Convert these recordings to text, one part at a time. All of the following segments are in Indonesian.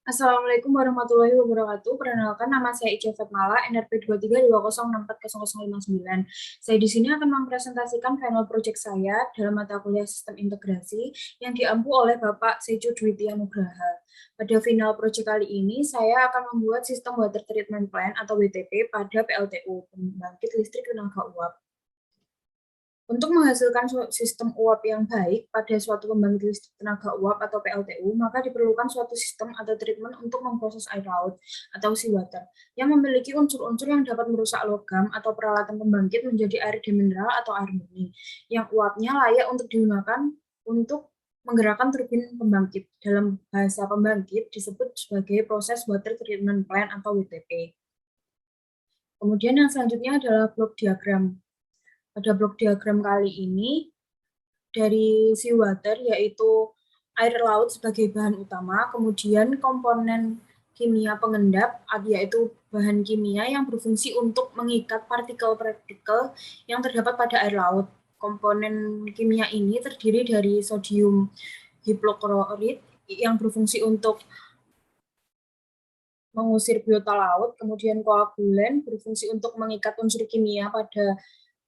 Assalamualaikum warahmatullahi wabarakatuh. Perkenalkan, nama saya Ica Fatmala, NRP 2320640059. Saya di sini akan mempresentasikan final project saya dalam mata kuliah Sistem Integrasi yang diampu oleh Bapak Sejo Dwitya Nugraha. Pada final project kali ini, saya akan membuat sistem water treatment plant atau WTP pada PLTU, pembangkit listrik tenaga uap. Untuk menghasilkan sistem uap yang baik pada suatu pembangkit listrik tenaga uap atau PLTU, maka diperlukan suatu sistem atau treatment untuk memproses air laut atau seawater yang memiliki unsur-unsur yang dapat merusak logam atau peralatan pembangkit menjadi air demineral atau air murni, yang uapnya layak untuk digunakan untuk menggerakkan turbin pembangkit. Dalam bahasa pembangkit disebut sebagai proses water treatment plant atau WTP. Kemudian yang selanjutnya adalah blok diagram. Pada blok diagram kali ini, dari seawater yaitu air laut sebagai bahan utama, kemudian komponen kimia pengendap yaitu bahan kimia yang berfungsi untuk mengikat partikel-partikel yang terdapat pada air laut. Komponen kimia ini terdiri dari sodium hipoklorit yang berfungsi untuk mengusir biota laut, kemudian koagulen berfungsi untuk mengikat unsur kimia pada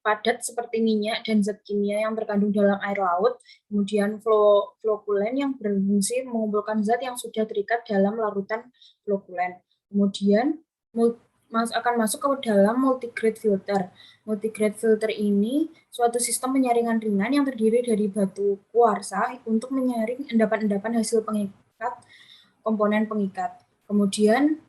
padat seperti minyak dan zat kimia yang terkandung dalam air laut, kemudian flokulen yang berfungsi mengumpulkan zat yang sudah terikat dalam larutan flokulen. Kemudian akan masuk ke dalam multigrade filter. Multigrade filter ini suatu sistem penyaringan ringan yang terdiri dari batu kuarsa untuk menyaring endapan-endapan hasil pengikat komponen pengikat. Kemudian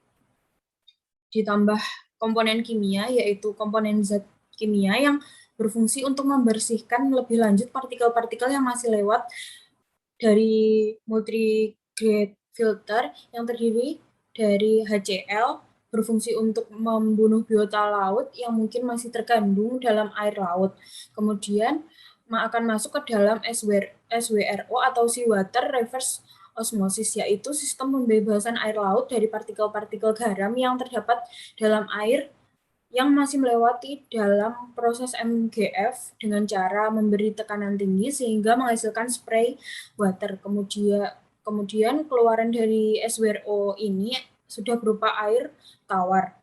ditambah komponen kimia, yaitu komponen zat kimia yang berfungsi untuk membersihkan lebih lanjut partikel-partikel yang masih lewat dari multigrade filter yang terdiri dari HCl, berfungsi untuk membunuh biota laut yang mungkin masih terkandung dalam air laut. Kemudian akan masuk ke dalam SWRO atau seawater reverse osmosis, yaitu sistem pembebasan air laut dari partikel-partikel garam yang terdapat dalam air yang masih melewati dalam proses MGF dengan cara memberi tekanan tinggi sehingga menghasilkan spray water. Kemudian keluaran dari SWRO ini sudah berupa air tawar.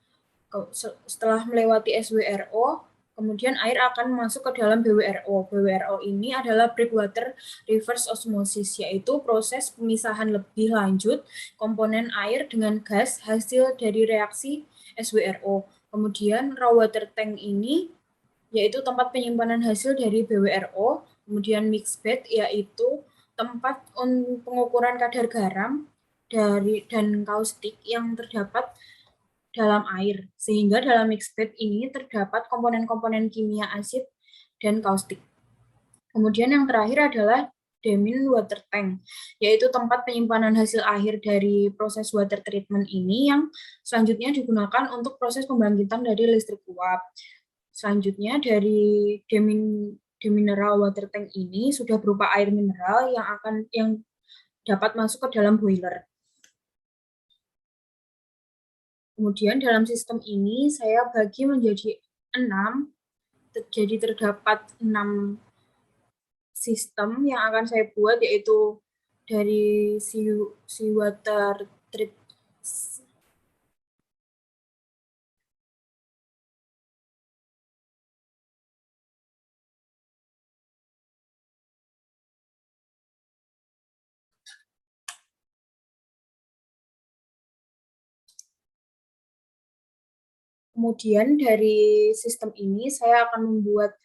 Setelah melewati SWRO, kemudian air akan masuk ke dalam BWRO. BWRO ini adalah breakwater reverse osmosis, yaitu proses pemisahan lebih lanjut komponen air dengan gas hasil dari reaksi SWRO. Kemudian raw water tank ini yaitu tempat penyimpanan hasil dari BWRO. Kemudian mixed bed yaitu tempat pengukuran kadar garam dan kaustik yang terdapat dalam air, sehingga dalam mixed bed ini terdapat komponen-komponen kimia asid dan kaustik. Kemudian yang terakhir adalah Demin water tank, yaitu tempat penyimpanan hasil akhir dari proses water treatment ini yang selanjutnya digunakan untuk proses pembangkitan dari listrik uap. Selanjutnya dari demineral water tank ini sudah berupa air mineral yang dapat masuk ke dalam boiler. Kemudian dalam sistem ini saya bagi menjadi 6, jadi terdapat 6 sistem yang akan saya buat, yaitu dari seawater treat. Kemudian dari sistem ini saya akan membuat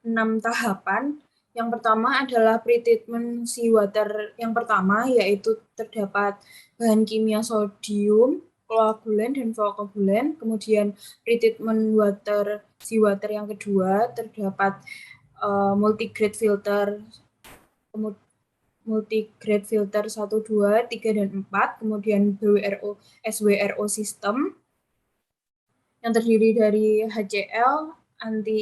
6 tahapan. Yang pertama adalah pretreatment seawater yang pertama, yaitu terdapat bahan kimia sodium, koagulen, dan flokogulen. Kemudian pretreatment seawater yang kedua terdapat multigrade filter, multigrade filter 1, 2, 3, dan 4. Kemudian SWRO system yang terdiri dari HCl, anti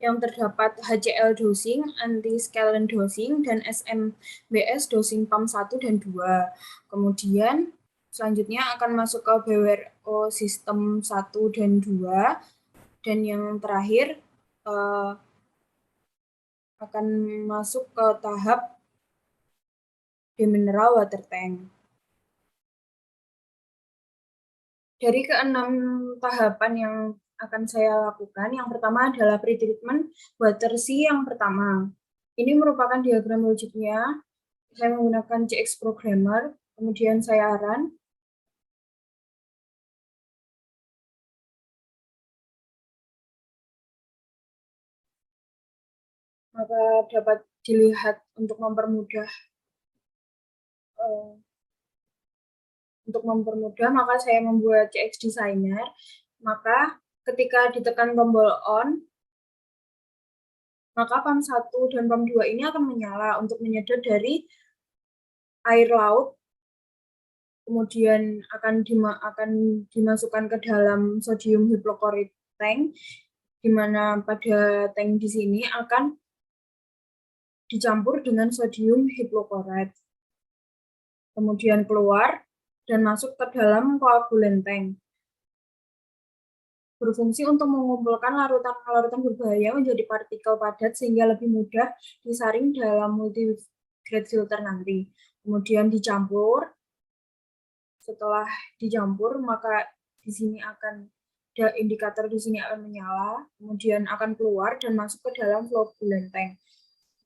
yang terdapat HCl dosing, anti-scalene dosing, dan SMBS dosing pump 1 dan 2. Kemudian selanjutnya akan masuk ke BWRO sistem 1 dan 2. Dan yang terakhir akan masuk ke tahap demineral water tank. Dari keenam tahapan yang akan saya lakukan, yang pertama adalah pretreatment water C yang pertama. Ini merupakan diagram logiknya. Saya menggunakan CX Programmer, kemudian saya run. Maka dapat dilihat untuk mempermudah maka saya membuat CX Designer. Maka ketika ditekan tombol on, maka pump 1 dan pump 2 ini akan menyala untuk menyedot dari air laut, kemudian akan dimasukkan ke dalam sodium hipoklorit tank, di mana pada tank di sini akan dicampur dengan sodium hipoklorit. Kemudian keluar dan masuk ke dalam koagulen tank. Berfungsi untuk mengumpulkan larutan-larutan berbahaya menjadi partikel padat sehingga lebih mudah disaring dalam multi-grade filter nanti. Kemudian dicampur. Setelah dicampur, maka di sini akan ada indikator di sini akan menyala, kemudian akan keluar dan masuk ke dalam flocculant tank.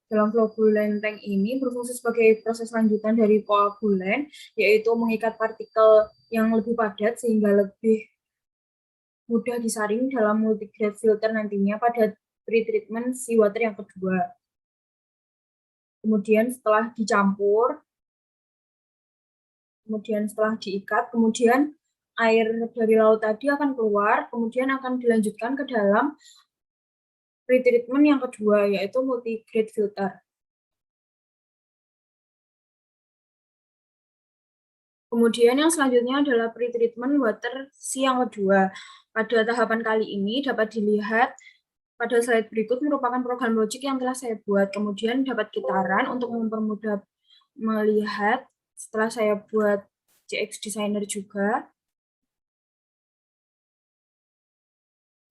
Dalam flocculant tank ini berfungsi sebagai proses lanjutan dari koagulen, yaitu mengikat partikel yang lebih padat sehingga lebih mudah disaring dalam multigrade filter nantinya pada pretreatment seawater yang kedua. Kemudian setelah dicampur, kemudian setelah diikat, kemudian air dari laut tadi akan keluar, kemudian akan dilanjutkan ke dalam pretreatment yang kedua, yaitu multigrade filter. Kemudian yang selanjutnya adalah pretreatment water C yang kedua. Pada tahapan kali ini dapat dilihat pada slide berikut merupakan program logik yang telah saya buat. Kemudian dapat kita run untuk mempermudah melihat setelah saya buat CX Designer juga.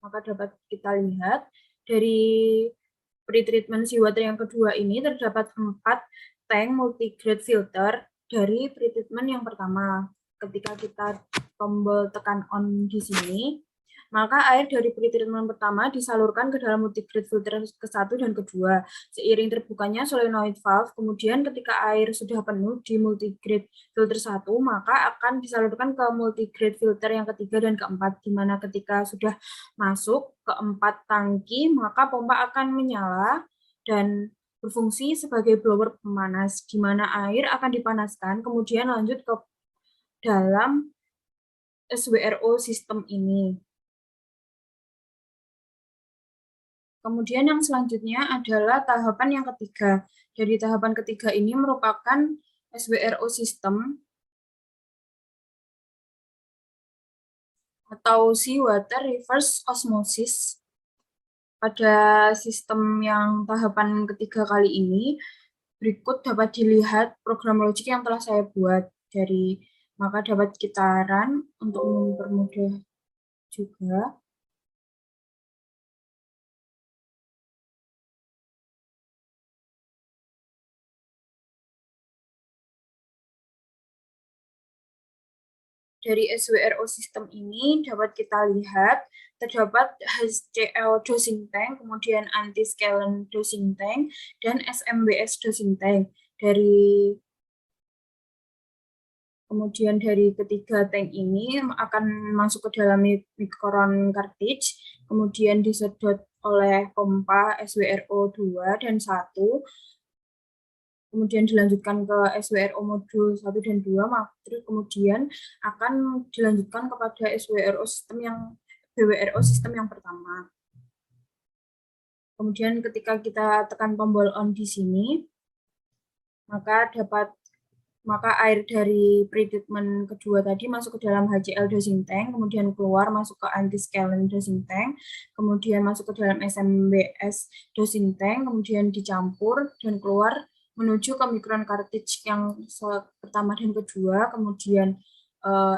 Maka dapat kita lihat dari pretreatment seawater yang kedua ini terdapat 4 tank multigrade filter dari pretreatment yang pertama. Ketika kita tombol tekan on di sini, maka air dari pretreatment pertama disalurkan ke dalam multigrade filter ke-1 dan kedua. Seiring terbukanya solenoid valve, kemudian ketika air sudah penuh di multigrade filter 1, maka akan disalurkan ke multigrade filter yang ketiga dan keempat, di mana ketika sudah masuk ke 4 tangki, maka pompa akan menyala dan berfungsi sebagai blower pemanas, di mana air akan dipanaskan, kemudian lanjut ke dalam SWRO sistem ini. Kemudian yang selanjutnya adalah tahapan yang ketiga. Jadi tahapan ketiga ini merupakan SWRO sistem atau seawater reverse osmosis. Pada sistem yang tahapan ketiga kali ini, berikut dapat dilihat program logik yang telah saya buat. Maka dapat kita run untuk mempermudah juga. Dari SWRO sistem ini dapat kita lihat terdapat HCl dosing tank, kemudian anti-scalene dosing tank, dan SMBS dosing tank. Kemudian dari ketiga tank ini akan masuk ke dalam mikron cartridge, kemudian disedot oleh pompa SWRO 2 dan 1, kemudian dilanjutkan ke SWRO modul 1 dan 2, terus kemudian akan dilanjutkan kepada BWRO sistem yang pertama. Kemudian ketika kita tekan tombol on di sini, maka dapat maka air dari pretreatment kedua tadi masuk ke dalam HCl dosing tank, kemudian keluar masuk ke anti-scalene dosing tank, kemudian masuk ke dalam SMBS dosing tank, kemudian dicampur dan keluar menuju ke micron cartridge yang pertama dan kedua, kemudian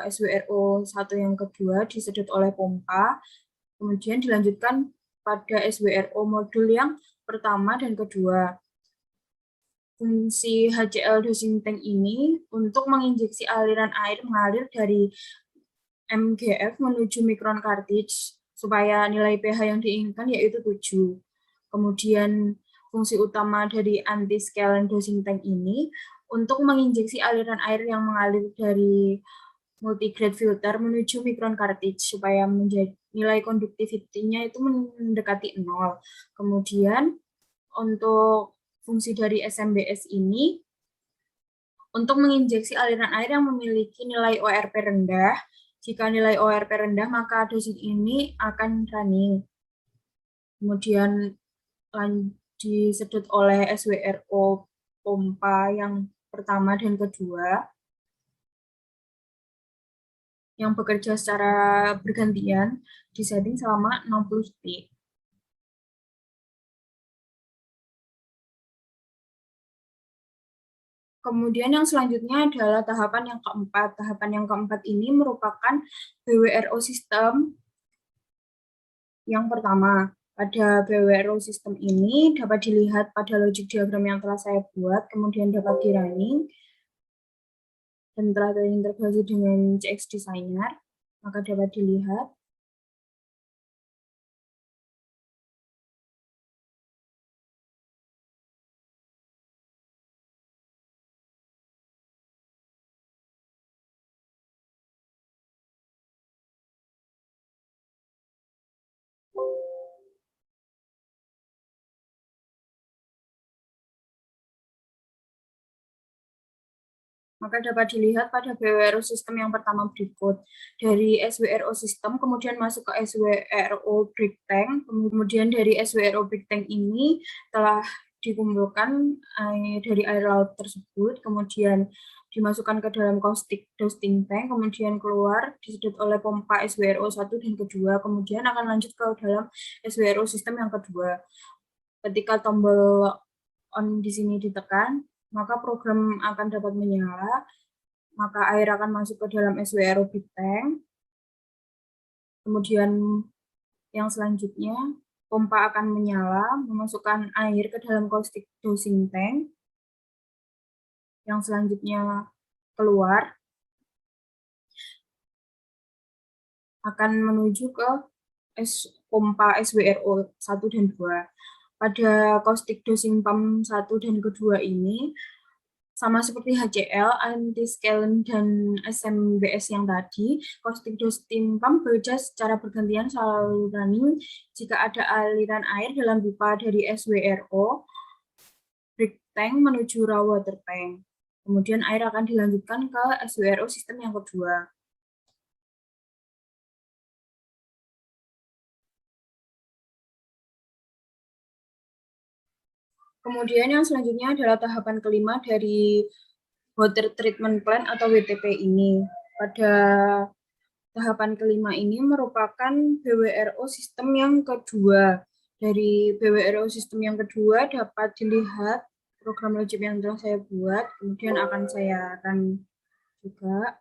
SWRO 1 yang kedua disedot oleh pompa, kemudian dilanjutkan pada SWRO modul yang pertama dan kedua. Fungsi HCl dosing tank ini untuk menginjeksi aliran air mengalir dari MGF menuju micron cartridge supaya nilai pH yang diinginkan yaitu 7. Kemudian fungsi utama dari anti-scalene dosing tank ini untuk menginjeksi aliran air yang mengalir dari multigrade filter menuju micron cartridge supaya menjadi nilai conductivity-nya itu mendekati 0. Kemudian untuk fungsi dari SMBS ini untuk menginjeksi aliran air yang memiliki nilai ORP rendah. Jika nilai ORP rendah, maka dosis ini akan running. Kemudian disedot oleh SWRO pompa yang pertama dan kedua, yang bekerja secara bergantian, disetting selama 60 detik. Kemudian yang selanjutnya adalah tahapan yang keempat. Tahapan yang keempat ini merupakan BWRO sistem yang pertama. Pada BWRO sistem ini dapat dilihat pada logic diagram yang telah saya buat, kemudian dapat di-running, dan telah terintegrasi dengan CX Designer, maka dapat dilihat. Maka dapat dilihat pada BWRO sistem yang pertama berikut. Dari SWRO sistem, kemudian masuk ke SWRO Brick Tank, kemudian dari SWRO Brick Tank ini telah dikumpulkan air dari air laut tersebut, kemudian dimasukkan ke dalam caustic dosing tank, kemudian keluar disedot oleh pompa SWRO 1 dan kedua, kemudian akan lanjut ke dalam SWRO sistem yang kedua. Ketika tombol on di sini ditekan, maka program akan dapat menyala, maka air akan masuk ke dalam SWRO Big Tank. Kemudian yang selanjutnya, pompa akan menyala, memasukkan air ke dalam caustic dosing tank. Yang selanjutnya keluar, akan menuju ke pompa SWRO 1 dan 2. Pada caustic dosing pump 1 dan kedua ini, sama seperti HCl, anti-scalene, dan SMBS yang tadi, caustic dosing pump bekerja secara bergantian selalu running jika ada aliran air dalam pipa dari SWRO brick tank menuju raw water tank. Kemudian air akan dilanjutkan ke SWRO sistem yang kedua. Kemudian yang selanjutnya adalah tahapan kelima dari Water Treatment Plant atau WTP ini. Pada tahapan kelima ini merupakan BWRO sistem yang kedua. Dari BWRO sistem yang kedua dapat dilihat program logic yang telah saya buat, kemudian akan saya run juga.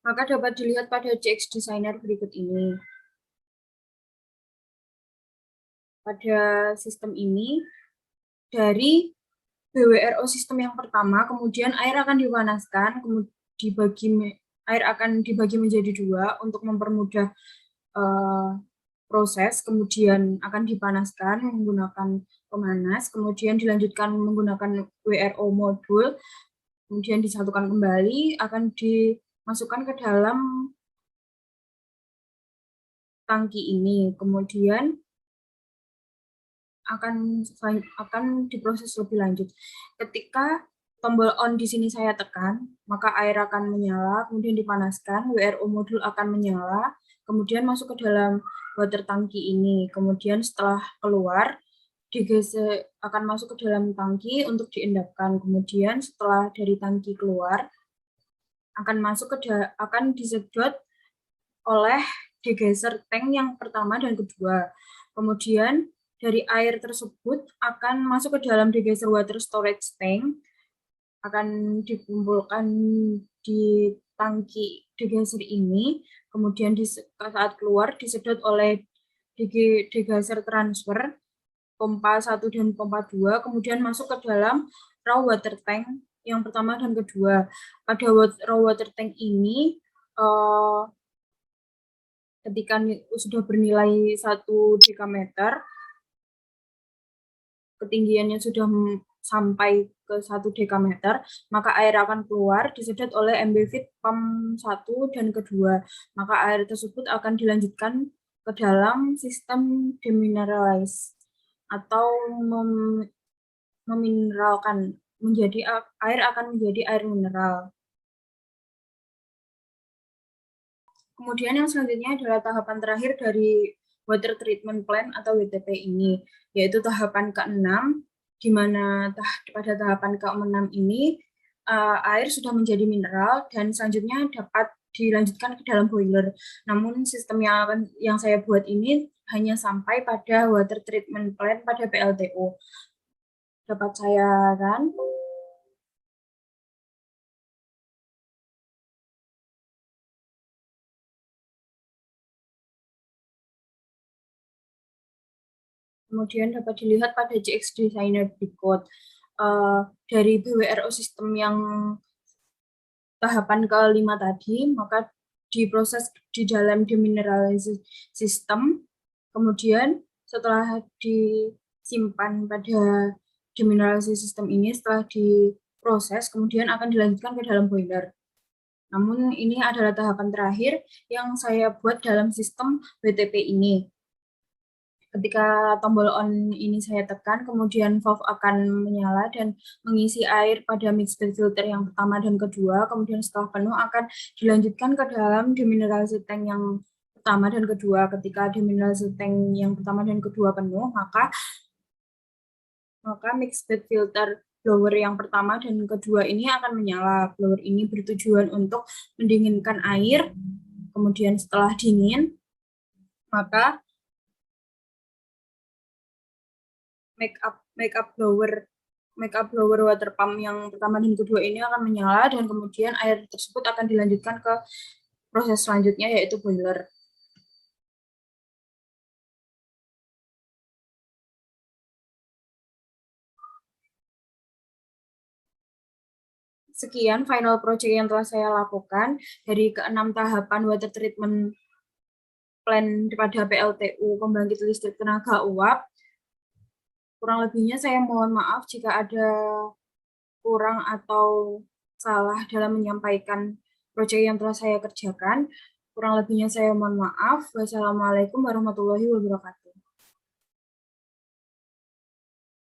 Maka dapat dilihat pada CX Designer berikut ini. Pada sistem ini, dari BWRO sistem yang pertama, kemudian air akan dipanaskan, air akan dibagi menjadi dua untuk mempermudah proses, kemudian akan dipanaskan menggunakan pemanas, kemudian dilanjutkan menggunakan WRO modul, kemudian disatukan kembali, akan dimasukkan ke dalam tangki ini, kemudian akan diproses lebih lanjut. Ketika tombol on di sini saya tekan, maka air akan menyala, kemudian dipanaskan, WRO modul akan menyala, kemudian masuk ke dalam water tangki ini. Kemudian setelah keluar, digeser akan masuk ke dalam tangki untuk diendapkan. Kemudian setelah dari tangki keluar, akan disedot oleh degasser tank yang pertama dan kedua. Kemudian dari air tersebut akan masuk ke dalam degasser water storage tank, akan dikumpulkan di tangki degasser ini, kemudian saat keluar disedot oleh degasser transfer pompa 1 dan pompa 2, kemudian masuk ke dalam raw water tank yang pertama dan kedua. Pada raw water tank ini, ketika sudah bernilai 1 dekameter, ketinggiannya sudah sampai ke 1 dekameter, maka air akan keluar disedot oleh MBFIT pump 1 dan kedua. Maka air tersebut akan dilanjutkan ke dalam sistem demineralize atau memineralkan, air akan menjadi air mineral. Kemudian yang selanjutnya adalah tahapan terakhir dari Water Treatment Plant atau WTP ini, yaitu tahapan ke-6, di mana pada tahapan ke-6 ini air sudah menjadi mineral dan selanjutnya dapat dilanjutkan ke dalam boiler. Namun sistem yang saya buat ini hanya sampai pada Water Treatment Plant pada PLTU. Dapat saya run. Kemudian dapat dilihat pada GX Designer berikut. Dari BWRO sistem yang tahapan ke-5 tadi, maka diproses di dalam demineralized system, kemudian setelah disimpan pada demineralized system ini, setelah diproses, kemudian akan dilanjutkan ke dalam boiler. Namun ini adalah tahapan terakhir yang saya buat dalam sistem WTP ini. Ketika tombol on ini saya tekan, kemudian valve akan menyala dan mengisi air pada mixed bed filter yang pertama dan kedua, kemudian setelah penuh akan dilanjutkan ke dalam demineralized tank yang pertama dan kedua. Ketika demineralized tank yang pertama dan kedua penuh, maka mixed bed filter blower yang pertama dan kedua ini akan menyala. Blower ini bertujuan untuk mendinginkan air, kemudian setelah dingin, maka make up blower water pump yang pertama dan kedua ini akan menyala dan kemudian air tersebut akan dilanjutkan ke proses selanjutnya yaitu boiler. Sekian final project yang telah saya lakukan dari ke-6 tahapan water treatment plan pada PLTU pembangkit listrik tenaga uap. Kurang lebihnya saya mohon maaf jika ada kurang atau salah dalam menyampaikan proyek yang telah saya kerjakan. Kurang lebihnya saya mohon maaf. Wassalamualaikum warahmatullahi wabarakatuh.